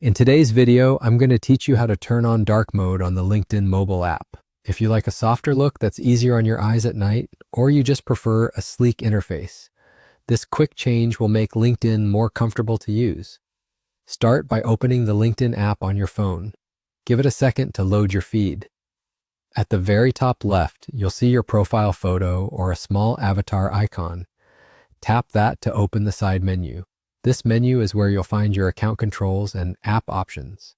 In today's video, I'm going to teach you how to turn on dark mode on the LinkedIn mobile app. If you like a softer look that's easier on your eyes at night, or you just prefer a sleek interface, this quick change will make LinkedIn more comfortable to use. Start by opening the LinkedIn app on your phone. Give it a second to load your feed. At the very top left, you'll see your profile photo or a small avatar icon. Tap that to open the side menu. This menu is where you'll find your account controls and app options.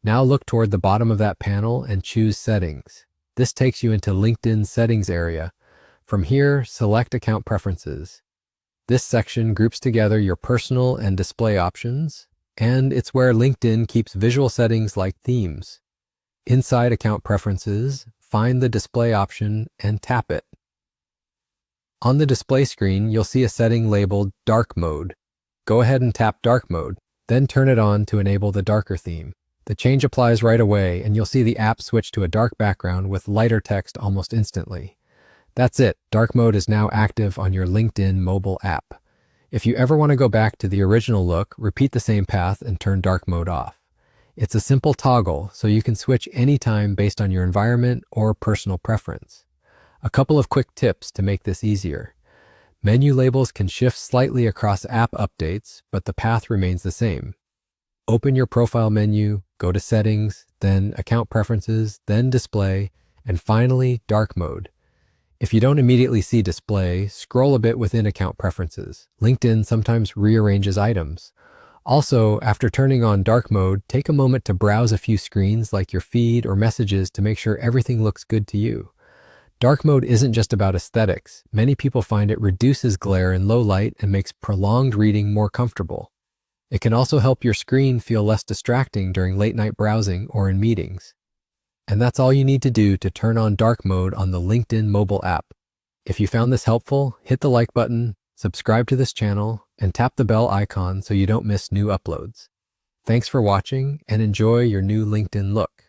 Now look toward the bottom of that panel and choose Settings. This takes you into LinkedIn's Settings area. From here, select Account Preferences. This section groups together your personal and display options, and it's where LinkedIn keeps visual settings like themes. Inside Account Preferences, find the display option and tap it. On the display screen, you'll see a setting labeled Dark Mode. Go ahead and tap Dark Mode, then turn it on to enable the darker theme. The change applies right away, and you'll see the app switch to a dark background with lighter text almost instantly. That's it. Dark Mode is now active on your LinkedIn mobile app. If you ever want to go back to the original look, repeat the same path and turn Dark Mode off. It's a simple toggle, so you can switch anytime based on your environment or personal preference. A couple of quick tips to make this easier. Menu labels can shift slightly across app updates, but the path remains the same. Open your profile menu, go to Settings, then Account Preferences, then Display, and finally Dark Mode. If you don't immediately see Display, scroll a bit within Account Preferences. LinkedIn sometimes rearranges items. Also, after turning on Dark Mode, take a moment to browse a few screens like your feed or messages to make sure everything looks good to you. Dark mode isn't just about aesthetics. Many people find it reduces glare in low light and makes prolonged reading more comfortable. It can also help your screen feel less distracting during late night browsing or in meetings. And that's all you need to do to turn on dark mode on the LinkedIn mobile app. If you found this helpful, hit the like button, subscribe to this channel, and tap the bell icon so you don't miss new uploads. Thanks for watching and enjoy your new LinkedIn look.